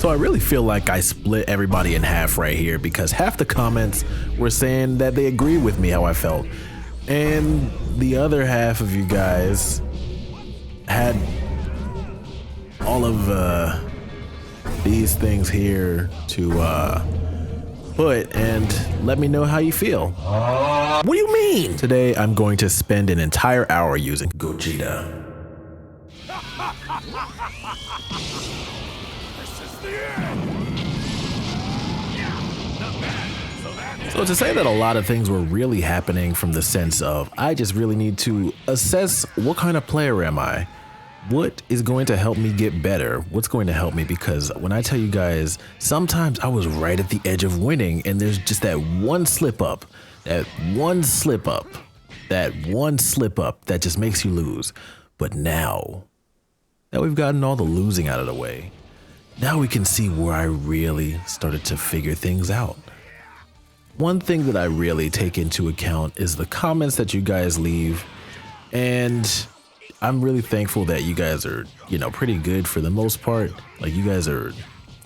So I really feel like I split everybody in half right here, because half the comments were saying that they agree with me how I felt, and the other half of you guys had all of these things here to put and let me know how you feel. What do you mean? Today I'm going to spend an entire hour using Gogeta. This is the end. Yeah, not bad. So to say that a lot of things were really happening from the sense of I just really need to assess what kind of player am I? What is going to help me get better? What's going to help me? Because when I tell you guys, sometimes I was right at the edge of winning and there's just that one slip up, that one slip up that just makes you lose. But now that we've gotten all the losing out of the way, now we can see where I really started to figure things out. One thing that I really take into account is the comments that you guys leave, and I'm really thankful that you guys are, pretty good for the most part. Like, you guys are,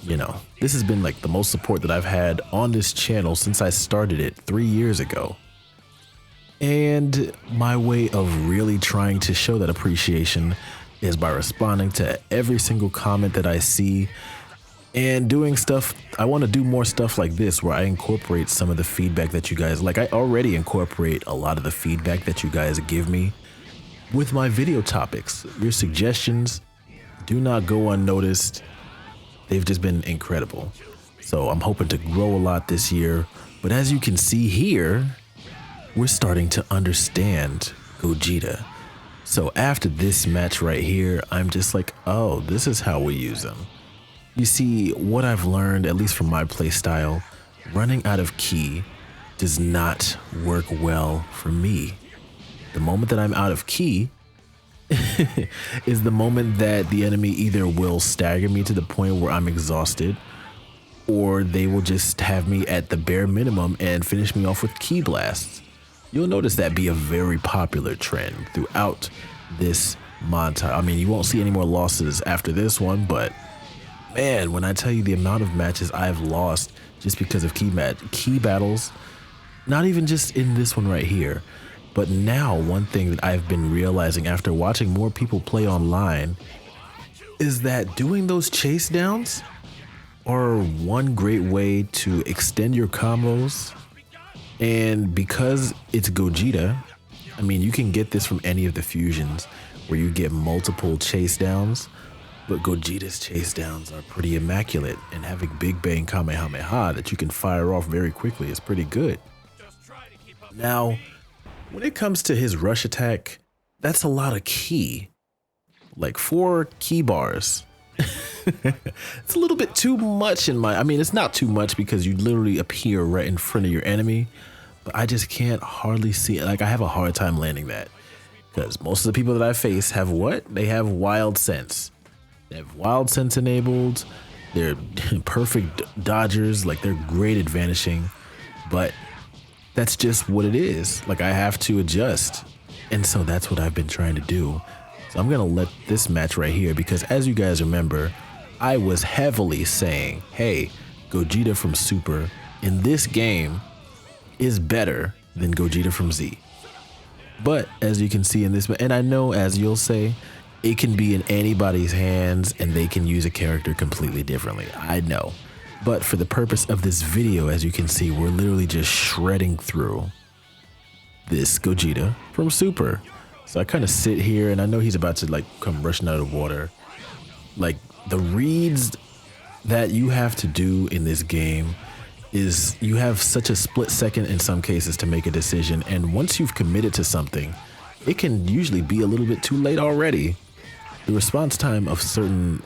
this has been like the most support that I've had on this channel since I started it 3 years ago. And my way of really trying to show that appreciation is by responding to every single comment that I see and doing stuff. I want to do more stuff like this where I incorporate some of the feedback that you guys like. I already incorporate a lot of the feedback that you guys give me with my video topics. Your suggestions do not go unnoticed. They've just been incredible. So I'm hoping to grow a lot this year. But as you can see here, we're starting to understand Gogeta. So after this match right here, I'm just like, oh, this is how we use them. You see, what I've learned, at least from my play style, running out of ki does not work well for me. The moment that I'm out of ki is the moment that the enemy either will stagger me to the point where I'm exhausted, or they will just have me at the bare minimum and finish me off with ki blasts. You'll notice that be a very popular trend throughout this montage. I mean, you won't see any more losses after this one, but man, when I tell you the amount of matches I've lost just because of ki battles, not even just in this one right here, but now one thing that I've been realizing after watching more people play online is that doing those chase downs are one great way to extend your combos. And because it's Gogeta, I mean, you can get this from any of the fusions where you get multiple chase downs, but Gogeta's chase downs are pretty immaculate, and having Big Bang Kamehameha that you can fire off very quickly is pretty good. Now, when it comes to his rush attack, that's a lot of ki, like 4 ki bars. It's a little bit too much it's not too much because you literally appear right in front of your enemy, but I just can't hardly see it. Like, I have a hard time landing that because most of the people that I face have what? They have wild sense. They have wild sense enabled. They're perfect dodgers. Like, they're great at vanishing, but that's just what it is. Like, I have to adjust. And so that's what I've been trying to do. So I'm going to let this match right here, because as you guys remember, I was heavily saying, hey, Gogeta from Super in this game is better than Gogeta from Z. But as you can see in this, and I know, as you'll say, it can be in anybody's hands and they can use a character completely differently. I know. But for the purpose of this video, as you can see, we're literally just shredding through this Gogeta from Super. So I kind of sit here and I know he's about to like come rushing out of water. Like, the reads that you have to do in this game is you have such a split second in some cases to make a decision. And once you've committed to something, it can usually be a little bit too late already. The response time of certain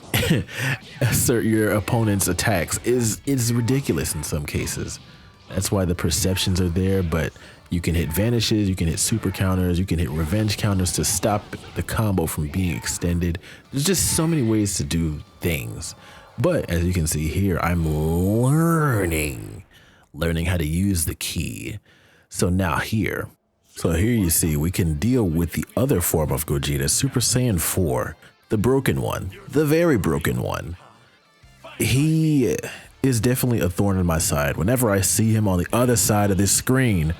your opponent's attacks is ridiculous in some cases. That's why the perceptions are there, but you can hit vanishes, you can hit super counters, you can hit revenge counters to stop the combo from being extended. There's just so many ways to do things. But as you can see here, I'm learning how to use the ki. So now here you see we can deal with the other form of Gogeta, Super Saiyan 4, the broken one, the very broken one. he is definitely a thorn in my side whenever I see him on the other side of this screen.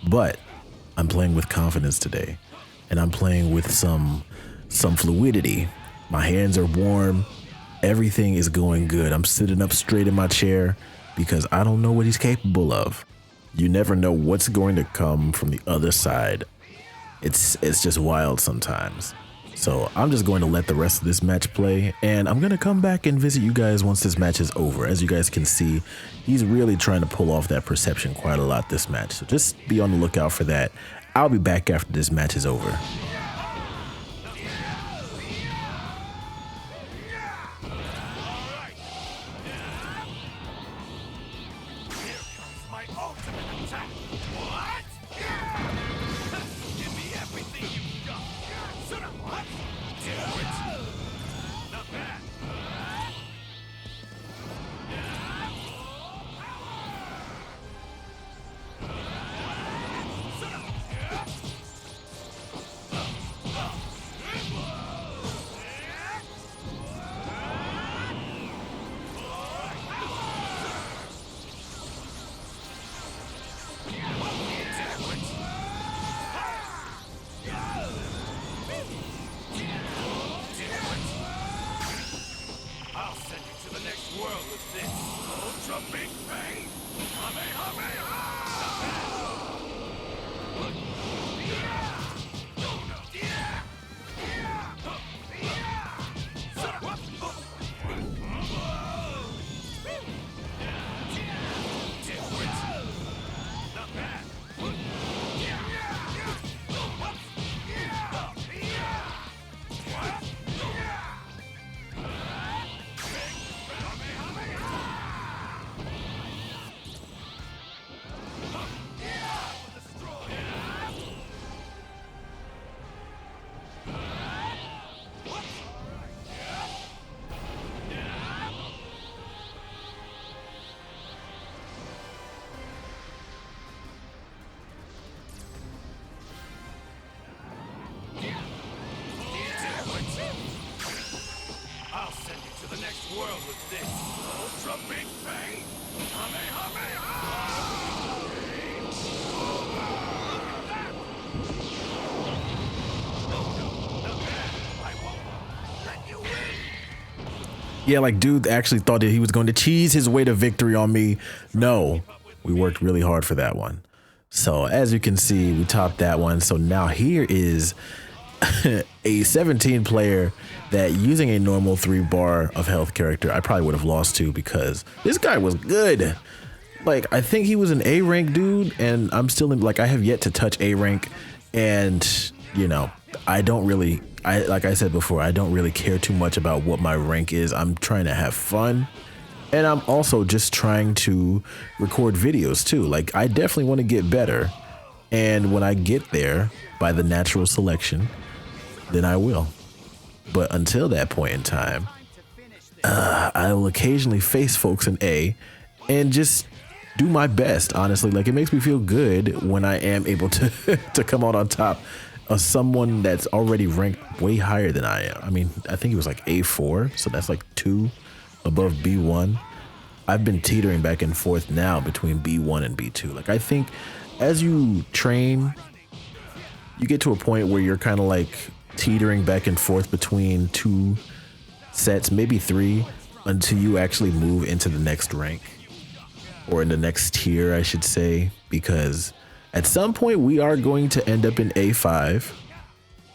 But I'm playing with confidence today, and I'm playing with some fluidity. My hands are warm. Everything is going good. I'm sitting up straight in my chair because I don't know what he's capable of. You never know what's going to come from the other side. It's just wild sometimes. So I'm just going to let the rest of this match play, and I'm going to come back and visit you guys once this match is over. As you guys can see, he's really trying to pull off that perception quite a lot this match. So just be on the lookout for that. I'll be back after this match is over. Yeah, like dude actually thought that he was going to cheese his way to victory on me. No, we worked really hard for that one. So as you can see, we topped that one. So now here is a 17 player that using a normal 3-bar of health character, I probably would have lost to because this guy was good. Like, I think he was an A rank dude, and I'm still in, like, I have yet to touch A rank. And, you know, I don't really, like I said before, I don't really care too much about what my rank is. I'm trying to have fun. And I'm also just trying to record videos too. Like, I definitely want to get better. And when I get there by the natural selection, then I will. But until that point in time, I will occasionally face folks in A and just do my best, honestly. Like, it makes me feel good when I am able to to come out on top of someone that's already ranked way higher than I am. I mean, I think it was like A4, so that's like 2 above B1. I've been teetering back and forth now between B1 and B2. Like, I think as you train, you get to a point where you're kind of like teetering back and forth between 2 sets, maybe 3, until you actually move into the next rank, or in the next tier, I should say, because at some point we are going to end up in A5,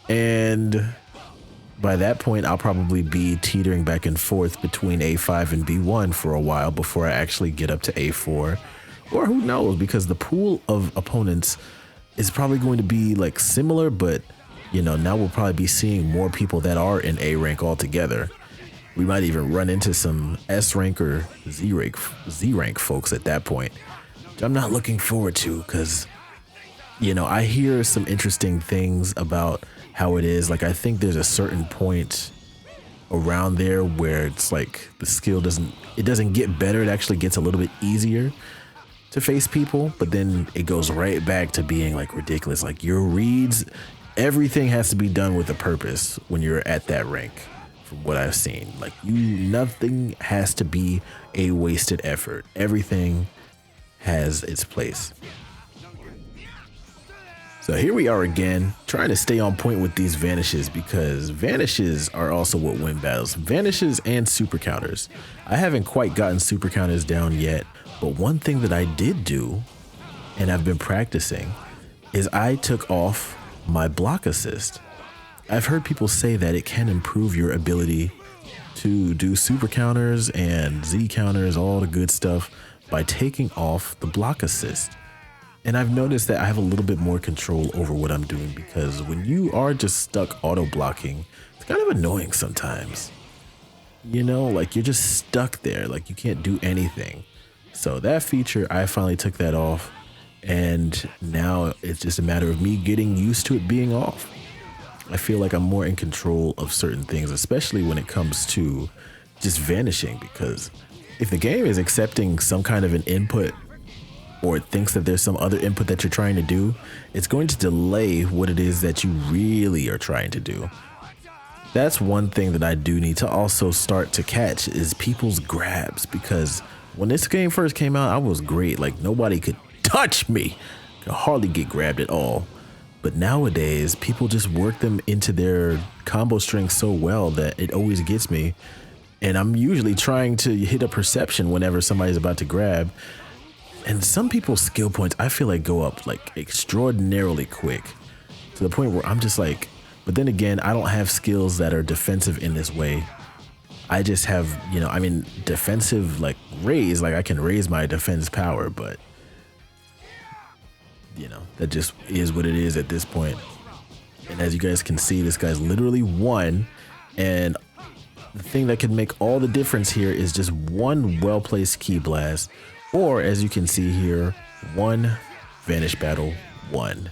and by that point I'll probably be teetering back and forth between A5 and B1 for a while before I actually get up to A4, or who knows, because the pool of opponents is probably going to be like similar, but you know, now we'll probably be seeing more people that are in A rank altogether. We might even run into some S rank or Z rank folks at that point, which I'm not looking forward to, because, you know, I hear some interesting things about how it is. Like, I think there's a certain point around there where it's like the skill doesn't get better. It actually gets a little bit easier to face people, but then it goes right back to being like ridiculous. Like, your reads, everything has to be done with a purpose when you're at that rank. from what I've seen. Like nothing has to be a wasted effort. Everything has its place. So here we are again, trying to stay on point with these vanishes, because vanishes are also what win battles. Vanishes and super counters. I haven't quite gotten super counters down yet, but one thing that I did do, and I've been practicing, is I took off my block assist. I've heard people say that it can improve your ability to do super counters and Z counters, all the good stuff, by taking off the block assist. And I've noticed that I have a little bit more control over what I'm doing, because when you are just stuck auto blocking, it's kind of annoying sometimes. You know, like you're just stuck there, like you can't do anything. So that feature, I finally took that off, and now it's just a matter of me getting used to it being off. I feel like I'm more in control of certain things, especially when it comes to just vanishing, because if the game is accepting some kind of an input, or it thinks that there's some other input that you're trying to do, it's going to delay what it is that you really are trying to do. That's one thing that I do need to also start to catch, is people's grabs, because when this game first came out, I was great. Like nobody could touch me. Could hardly get grabbed at all. But nowadays, people just work them into their combo strength so well that it always gets me. And I'm usually trying to hit a perception whenever somebody's about to grab. And some people's skill points, I feel like, go up like extraordinarily quick, to the point where I'm just like, but then again, I don't have skills that are defensive in this way. I just have, you know, I mean, defensive, like raise, like I can raise my defense power, but you know, that just is what it is at this point. And as you guys can see, this guy's literally won. And the thing that can make all the difference here is just one well-placed key blast. Or, as you can see here, one vanish battle won.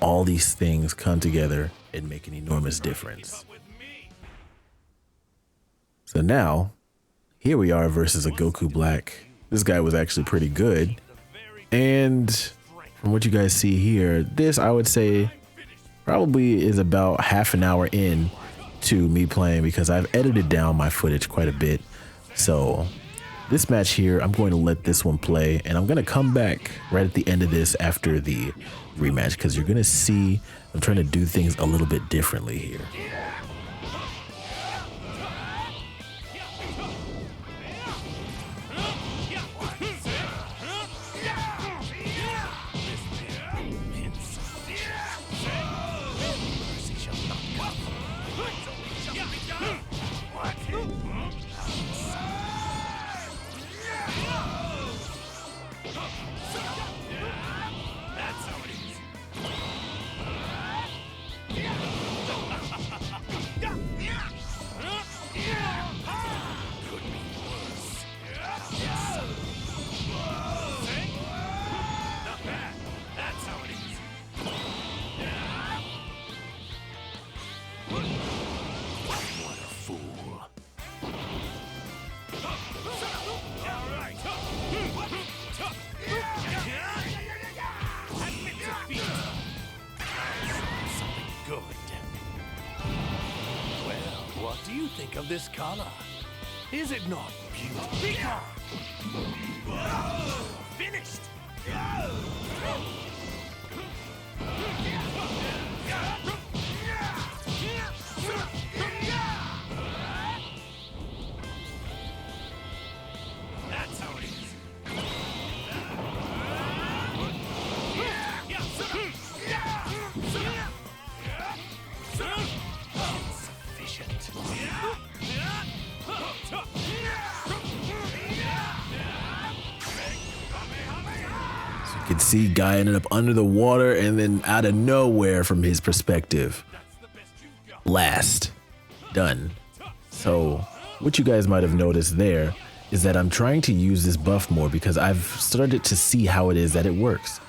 All these things come together and make an enormous difference. So now, here we are versus a Goku Black. This guy was actually pretty good. And from what you guys see here, this, I would say, probably is about half an hour in to me playing, because I've edited down my footage quite a bit. So this match here, I'm going to let this one play, and I'm going to come back right at the end of this after the rematch, because you're going to see I'm trying to do things a little bit differently here. What do you think of this color? Is it not beautiful? Finished! That's how it is. Insufficient. You can see guy ended up under the water, and then out of nowhere, from his perspective, last done. So what you guys might have noticed there is that I'm trying to use this buff more, because I've started to see how it is that it works.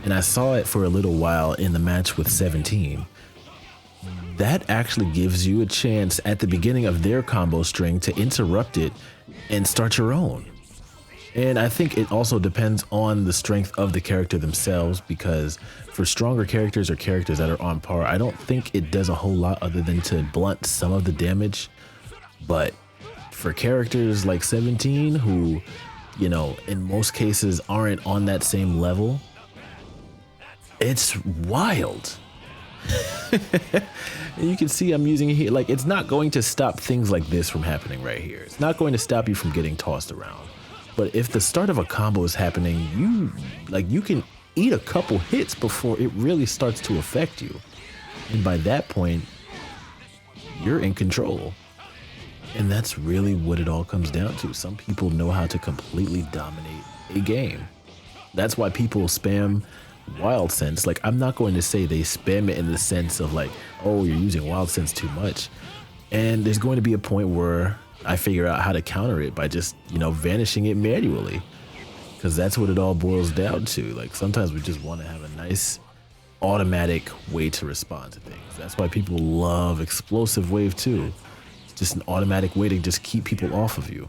And I saw it for a little while in the match with 17. That actually gives you a chance at the beginning of their combo string to interrupt it and start your own. And I think it also depends on the strength of the character themselves, because for stronger characters or characters that are on par, I don't think it does a whole lot other than to blunt some of the damage. But for characters like 17 who, you know, in most cases aren't on that same level, it's wild. And you can see I'm using it here. Like, it's not going to stop things like this from happening right here. It's not going to stop you from getting tossed around. But if the start of a combo is happening, you can eat a couple hits before it really starts to affect you. And by that point, you're in control. And that's really what it all comes down to. Some people know how to completely dominate a game. That's why people spam wild sense. Like, I'm not going to say they spam it in the sense of like, oh, you're using wild sense too much. And there's going to be a point where I figure out how to counter it by just, you know, vanishing it manually. Because that's what it all boils down to. Like, sometimes we just want to have a nice automatic way to respond to things. That's why people love Explosive Wave 2. It's just an automatic way to just keep people off of you.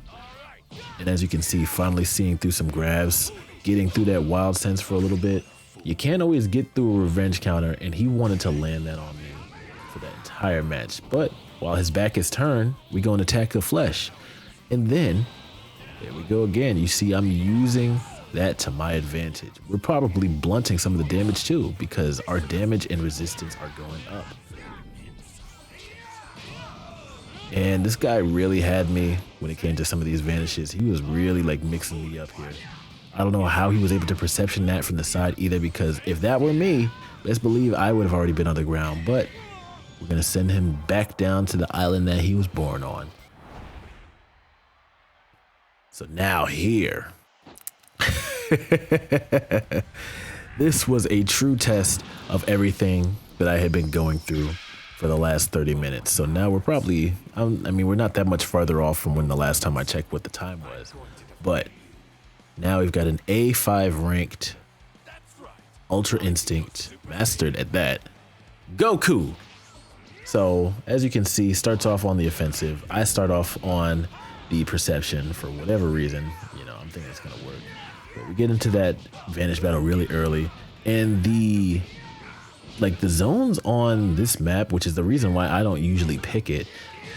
And as you can see, finally seeing through some grabs, getting through that wild sense for a little bit. You can't always get through a revenge counter, and he wanted to land that on me for that entire match. But while his back is turned, we go and attack the flesh. And then, there we go again. You see, I'm using that to my advantage. We're probably blunting some of the damage too, because our damage and resistance are going up. And this guy really had me when it came to some of these vanishes. He was really like mixing me up here. I don't know how he was able to perception that from the side either, because if that were me, best believe I would have already been on the ground. But we're going to send him back down to the island that he was born on. So now here. This was a true test of everything that I had been going through for the last 30 minutes. So now we're probably, I mean, we're not that much farther off from when the last time I checked what the time was. But now we've got an A5 ranked Ultra Instinct, mastered at that, Goku. So as you can see, starts off on the offensive. I start off on the perception for whatever reason. You know, I'm thinking it's gonna work. But we get into that vanish battle really early, and the zones on this map, which is the reason why I don't usually pick it,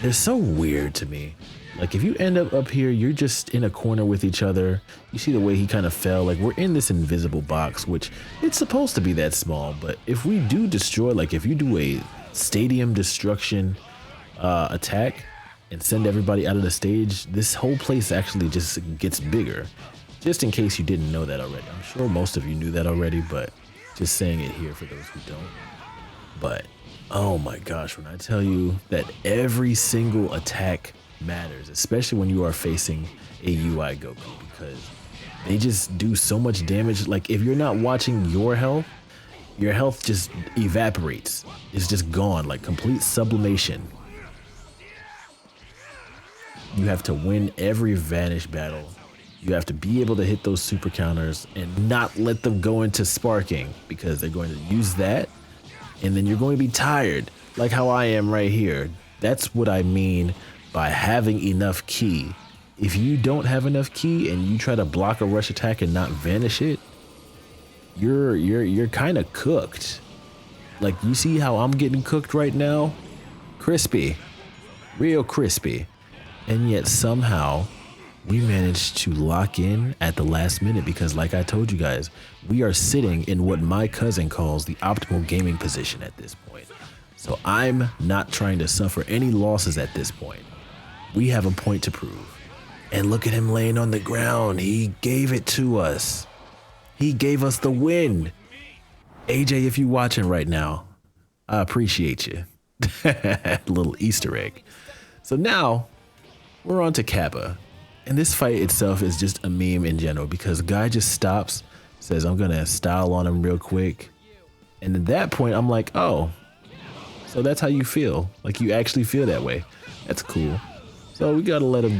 they're so weird to me. Like, if you end up here, you're just in a corner with each other. You see the way he kind of fell. Like, we're in this invisible box, which it's supposed to be that small. But if we do destroy, like if you do a stadium destruction attack and send everybody out of the stage, this whole place actually just gets bigger. Just in case you didn't know that already. I'm sure most of you knew that already, but just saying it here for those who don't. But, oh my gosh, when I tell you that every single attack matters, especially when you are facing a UI Goku, because they just do so much damage. Like, if you're not watching your health just evaporates. It's just gone, like complete sublimation. You have to win every vanish battle. You have to be able to hit those super counters and not let them go into sparking, because they're going to use that and then you're going to be tired, like how I am right here. That's what I mean by having enough ki. If you don't have enough ki and you try to block a rush attack and not vanish it, you're kind of cooked. Like, you see how I'm getting cooked right now? Crispy, real crispy. And yet somehow we managed to lock in at the last minute, because like I told you guys, we are sitting in what my cousin calls the optimal gaming position at this point. So I'm not trying to suffer any losses at this point. We have a point to prove. And look at him laying on the ground. He gave it to us. He gave us the win. AJ, if you're watching right now, I appreciate you. Little Easter egg. So now we're on to Cabba. And this fight itself is just a meme in general, because guy just stops, says, I'm gonna style on him real quick. And at that point, I'm like, oh, so that's how you feel. Like, you actually feel that way. That's cool. So we gotta let him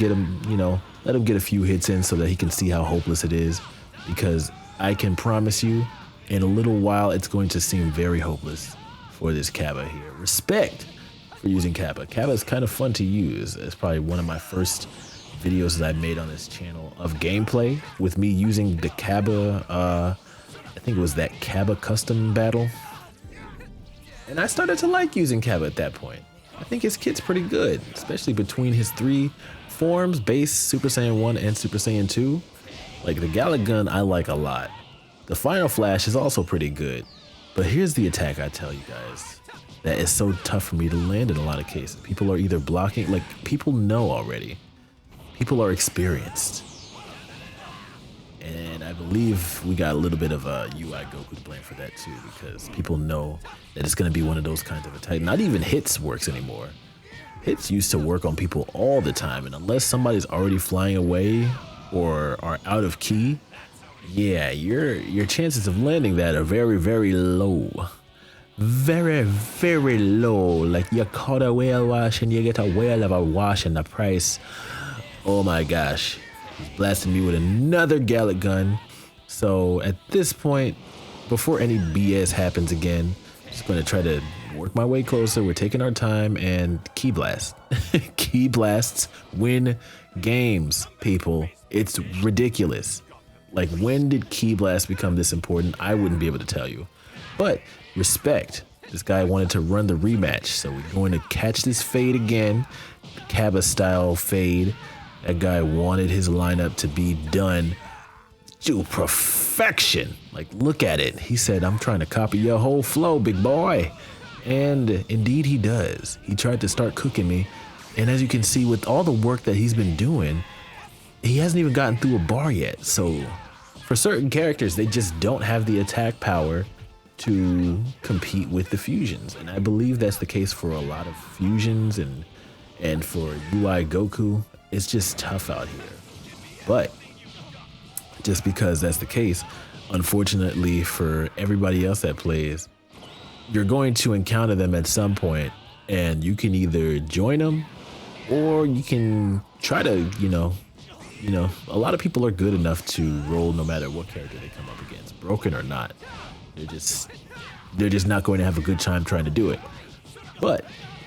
let him get a few hits in so that he can see how hopeless it is, because I can promise you in a little while it's going to seem very hopeless for this Cabba here. Respect for using Cabba. Cabba is kind of fun to use. It's probably one of my first videos that I made on this channel of gameplay with me using the Cabba, I think it was that Cabba custom battle. And I started to like using Cabba at that point. I think his kit's pretty good, especially between his 3 forms, base, Super Saiyan 1 and Super Saiyan 2. Like the Gallic Gun I like a lot. The Final Flash is also pretty good. But here's the attack I tell you guys that is so tough for me to land in a lot of cases. People are either blocking, like people know already. People are experienced. And I believe we got a little bit of a UI Goku to blame for that too, because people know that it's going to be one of those kinds of attacks. Not even hits works anymore. Hits used to work on people all the time, and unless somebody's already flying away or are out of key, yeah, your chances of landing that are very, very low. Very, very low. Like you caught a whale wash and you get a whale of a wash and the price. Oh my gosh. He's blasting me with another Gallic Gun. So at this point, before any BS happens again, I'm just going to try to work my way closer. We're taking our time and key blast. Key blasts win games, people. It's ridiculous. Like, when did key blast become this important? I wouldn't be able to tell you. But respect. This guy wanted to run the rematch, so we're going to catch this fade again. Cabba style fade. That guy wanted his lineup to be done to perfection. Like, look at it. He said, I'm trying to copy your whole flow, big boy. And indeed he does. He tried to start cooking me. And as you can see, with all the work that he's been doing, he hasn't even gotten through a bar yet. So for certain characters, they just don't have the attack power to compete with the fusions. And I believe that's the case for a lot of fusions and for UI Goku. It's just tough out here. But just because that's the case, unfortunately for everybody else that plays, you're going to encounter them at some point, and you can either join them or you can try to, you know, a lot of people are good enough to roll no matter what character they come up against, broken or not. They're just not going to have a good time trying to do it. But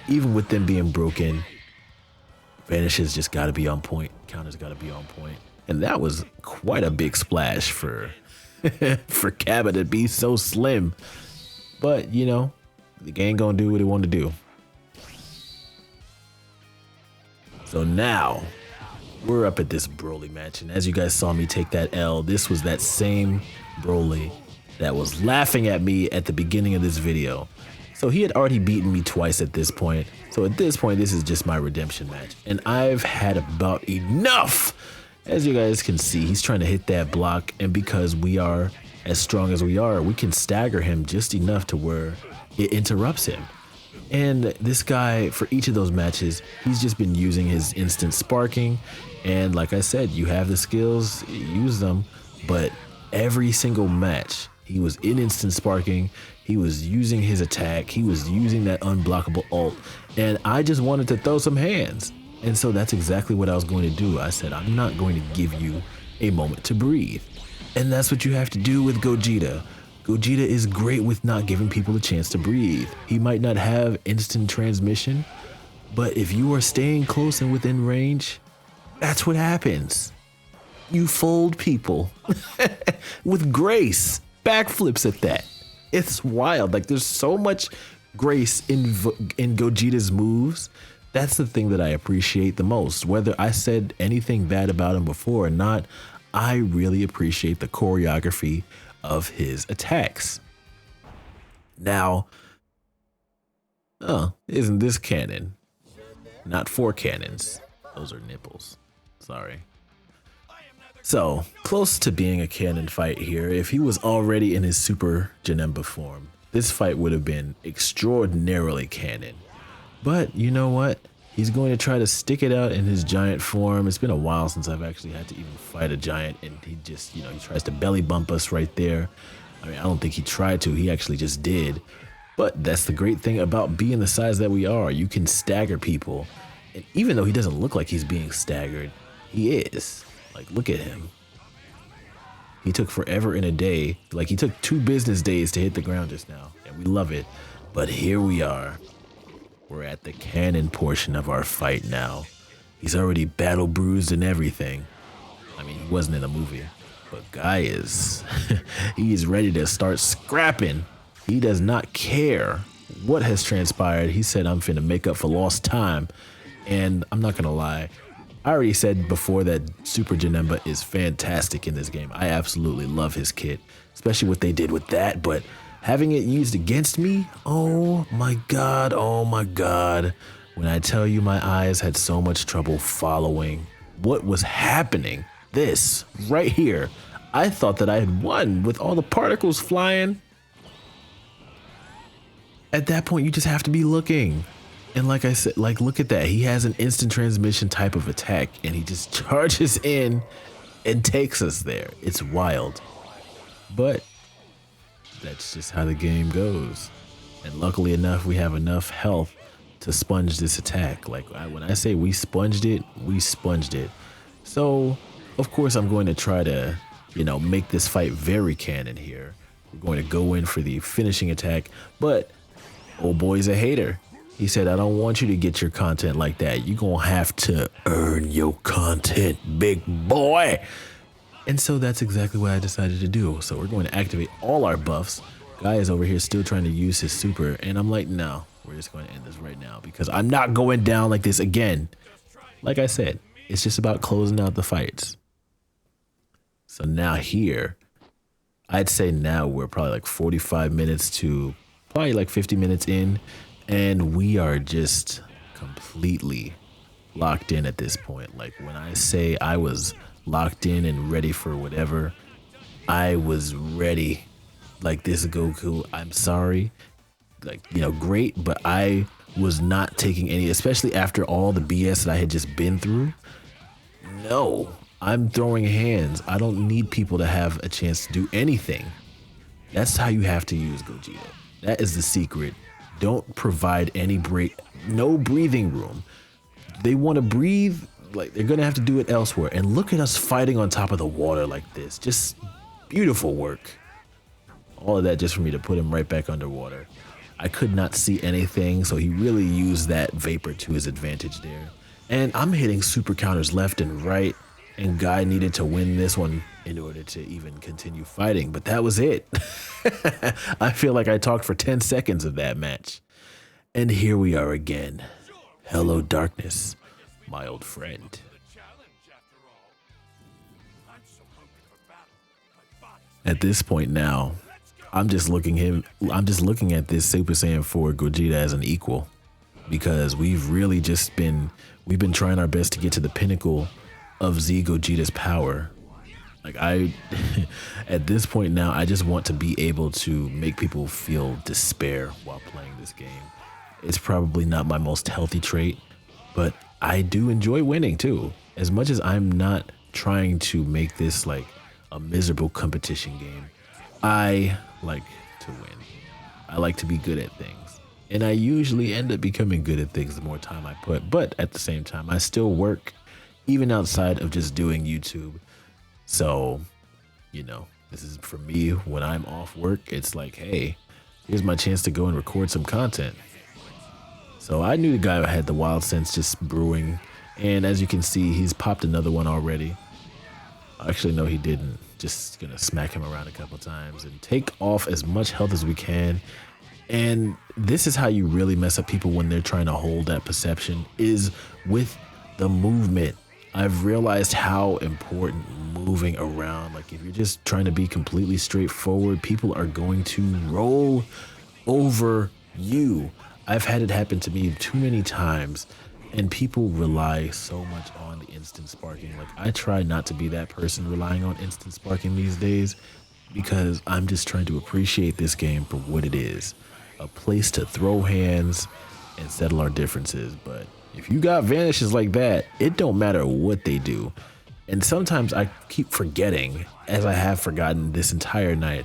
even with them being broken, vanishes just got to be on point. Counters got to be on point. And that was quite a big splash for for Cabba to be so slim. But, you know, the game gonna do what it want to do. So now we're up at this Broly match. And as you guys saw me take that L, this was that same Broly that was laughing at me at the beginning of this video. So he had already beaten me twice at this point. So at this point, this is just my redemption match. And I've had about enough. As you guys can see, he's trying to hit that block. And because we are as strong as we are, we can stagger him just enough to where it interrupts him. And this guy, for each of those matches, he's just been using his instant sparking. And like I said, you have the skills, use them. But every single match, he was in instant sparking. He was using his attack. He was using that unblockable ult. And I just wanted to throw some hands. And so that's exactly what I was going to do. I said, I'm not going to give you a moment to breathe. And that's what you have to do with Gogeta. Gogeta is great with not giving people a chance to breathe. He might not have instant transmission, but if you are staying close and within range, that's what happens. You fold people with grace, backflips at that. It's wild. Like, there's so much grace in Gogeta's moves. That's the thing that I appreciate the most. Whether I said anything bad about him before or not, I really appreciate the choreography of his attacks. Now, isn't this canon? Not 4 cannons. Those are nipples. Sorry. So, close to being a canon fight here. If he was already in his Super Janemba form, this fight would have been extraordinarily canon. But you know what? He's going to try to stick it out in his giant form. It's been a while since I've actually had to even fight a giant, and he just, he tries to belly bump us right there. I mean, I don't think he tried to. He actually just did. But that's the great thing about being the size that we are. You can stagger people. And even though he doesn't look like he's being staggered, he is. Like, look at him. He took forever in a day. Like, he took 2 business days to hit the ground just now. And we love it. But here we are. We're at the canon portion of our fight now. He's already battle bruised and everything. I mean, he wasn't in the movie, but guy is, he is ready to start scrapping. He does not care what has transpired. He said, I'm finna make up for lost time. And I'm not gonna lie, I already said before that Super Janemba is fantastic in this game. I absolutely love his kit, especially what they did with that, but having it used against me, oh my god, oh my god. When I tell you my eyes had so much trouble following what was happening, this right here, I thought that I had won with all the particles flying. At that point, you just have to be looking. And like I said, like, look at that. He has an instant transmission type of attack and he just charges in and takes us there. It's wild. But that's just how the game goes. And luckily enough, we have enough health to sponge this attack. Like when I say we sponged it, we sponged it. So of course I'm going to try to, make this fight very canon here. We're going to go in for the finishing attack, but old boy's a hater. He said, I don't want you to get your content like that. You're going to have to earn your content, big boy. And so that's exactly what I decided to do. So we're going to activate all our buffs. Guy is over here still trying to use his super. And I'm like, no, we're just going to end this right now because I'm not going down like this again. Like I said, it's just about closing out the fights. So now here, I'd say now we're probably like 45 minutes to probably like 50 minutes in. And we are just completely locked in at this point. Like when I say I was locked in and ready for whatever, I was ready. Like this Goku, I'm sorry. Like, great, but I was not taking any, especially after all the BS that I had just been through. No, I'm throwing hands. I don't need people to have a chance to do anything. That's how you have to use Gogeta. That is the secret. Don't provide any no breathing room. They want to breathe, like they're gonna have to do it elsewhere. And look at us fighting on top of the water like this. Just beautiful work. All of that just for me to put him right back underwater. I could not see anything, so he really used that vapor to his advantage there. And I'm hitting super counters left and right, and Guy needed to win this one in order to even continue fighting, but that was it. I feel like I talked for 10 seconds of that match. And here we are again. Hello, darkness, my old friend. At this point now, I'm just looking at this Super Saiyan 4 Gogeta as an equal, because we've been trying our best to get to the pinnacle of Z Gogeta's power. Like at this point now, I just want to be able to make people feel despair while playing this game. It's probably not my most healthy trait, but I do enjoy winning too. As much as I'm not trying to make this like a miserable competition game, I like to win. I like to be good at things. And I usually end up becoming good at things the more time I put, but at the same time, I still work even outside of just doing YouTube. So, this is for me when I'm off work, it's like, hey, here's my chance to go and record some content. So I knew the guy had the wild sense just brewing. And as you can see, he's popped another one already. Actually, no, he didn't. Just gonna smack him around a couple times and take off as much health as we can. And this is how you really mess up people when they're trying to hold that perception, is with the movement. I've realized how important moving around, like if you're just trying to be completely straightforward, people are going to roll over you. I've had it happen to me too many times, and people rely so much on the instant sparking. Like I try not to be that person relying on instant sparking these days, because I'm just trying to appreciate this game for what it is. A place to throw hands and settle our differences. But if you got vanishes like that, it don't matter what they do. And sometimes I keep forgetting, as I have forgotten this entire night,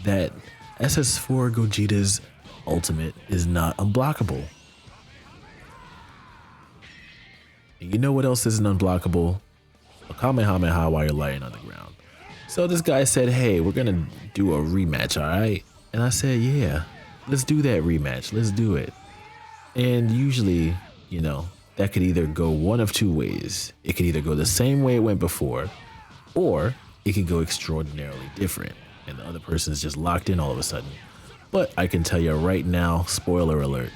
that SS4 Gogeta's ultimate is not unblockable. And you know what else isn't unblockable? A Kamehameha while you're lying on the ground. So this guy said, hey, we're gonna do a rematch, all right? And I said, yeah, let's do that rematch. Let's do it. And usually, that could either go one of two ways. It could either go the same way it went before, or it could go extraordinarily different, and the other person is just locked in all of a sudden. But I can tell you right now, spoiler alert,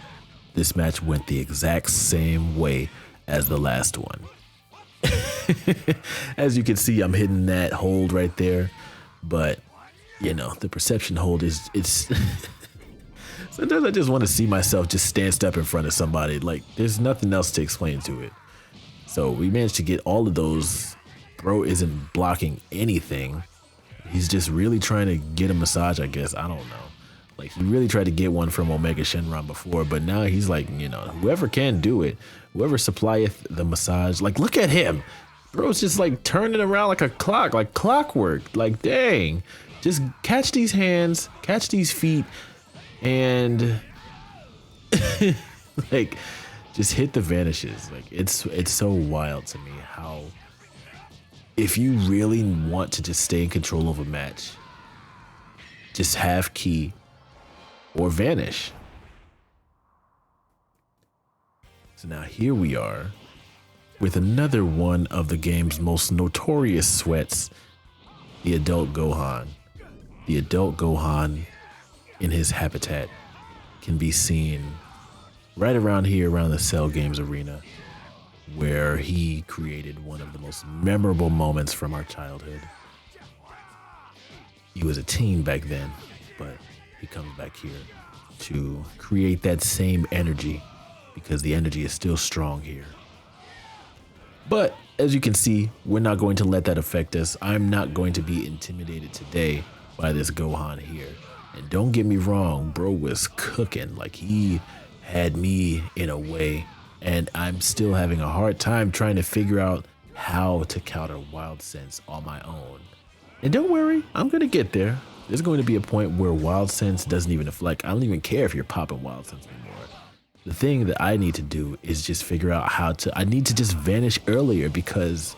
this match went the exact same way as the last one. As you can see, I'm hitting that hold right there, but you know, the perception hold is, it's sometimes I just want to see myself just stand up in front of somebody. Like, there's nothing else to explain to it. So we managed to get all of those. Bro isn't blocking anything. He's just really trying to get a massage, I guess. I don't know. Like, he really tried to get one from Omega Shenron before, but now he's like, you know, whoever can do it, whoever supplieth the massage. Like, look at him. Bro's just like turning around like a clock, like clockwork. Like, dang. Just catch these hands, catch these feet, and like, just hit the vanishes. Like, it's so wild to me how, if you really want to just stay in control of a match, just have key or vanish. So now here we are with another one of the game's most notorious sweats, the adult Gohan. The adult Gohan in his habitat can be seen right around here, around the Cell Games arena, where he created one of the most memorable moments from our childhood. He was a teen back then, but he comes back here to create that same energy, because the energy is still strong here. But as you can see, we're not going to let that affect us. I'm not going to be intimidated today by this Gohan here. And don't get me wrong, bro was cooking. Like, he had me in a way, and I'm still having a hard time trying to figure out how to counter Wild Sense on my own. And don't worry, I'm gonna get there. There's going to be a point where Wild Sense doesn't even like, I don't even care if you're popping Wild Sense anymore. The thing that I need to do is just figure out how to, I need to just vanish earlier, because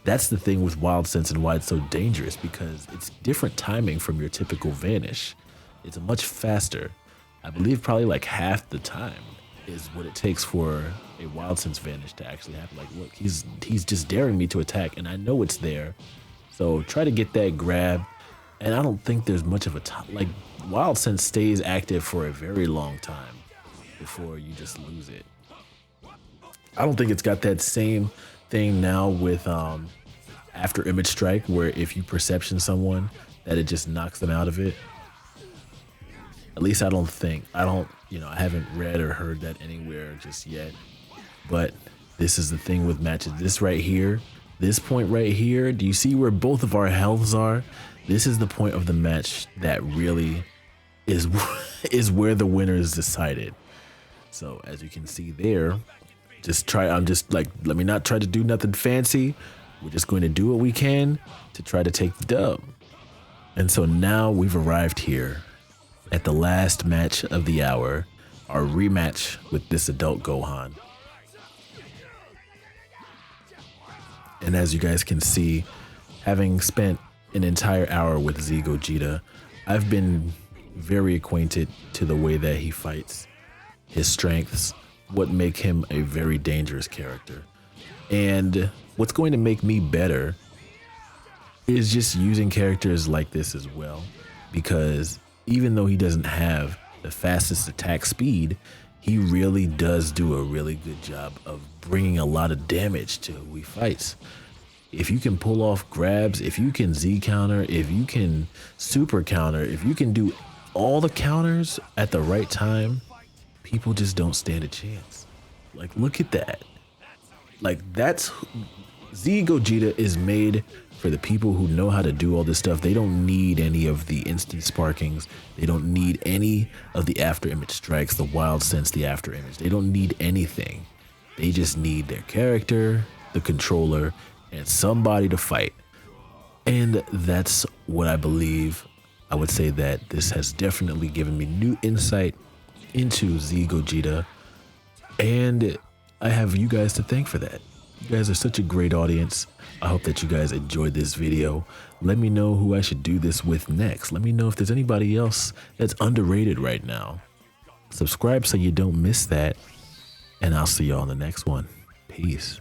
that's the thing with Wild Sense and why it's so dangerous, because it's different timing from your typical vanish. It's much faster. I believe probably like half the time is what it takes for a Wild Sense vanish to actually happen. Like, look, he's just daring me to attack, and I know it's there. So try to get that grab. And I don't think there's much of a time. Like, Wild Sense stays active for a very long time before you just lose it. I don't think it's got that same thing now with after image strike, where if you perception someone, that it just knocks them out of it. At least I don't think. I haven't read or heard that anywhere just yet. But this is the thing with matches. This right here, this point right here, do you see where both of our healths are? This is the point of the match that really is where the winner is decided. So as you can see there, I'm just like, let me not try to do nothing fancy. We're just going to do what we can to try to take the dub. And so now we've arrived here at the last match of the hour, our rematch with this adult Gohan. And as you guys can see, having spent an entire hour with Z Gogeta, I've been very acquainted to the way that he fights, his strengths, what make him a very dangerous character. And what's going to make me better is just using characters like this as well, because even though he doesn't have the fastest attack speed, he really does do a really good job of bringing a lot of damage to who he fights. If you can pull off grabs, if you can Z counter, if you can super counter, if you can do all the counters at the right time, people just don't stand a chance. Like, look at that. Like, that's, Z Gogeta is made for the people who know how to do all this stuff. They don't need any of the instant sparkings. They don't need any of the after image strikes, the Wild Sense, the after image. They don't need anything. They just need their character, the controller, and somebody to fight. And that's what I believe. I would say that this has definitely given me new insight into Z Gogeta, and I have you guys to thank for that. You guys are such a great audience. I hope that you guys enjoyed this video. Let me know who I should do this with next. Let me know if there's anybody else that's underrated right now. Subscribe so you don't miss that, and I'll see y'all in the next one. Peace.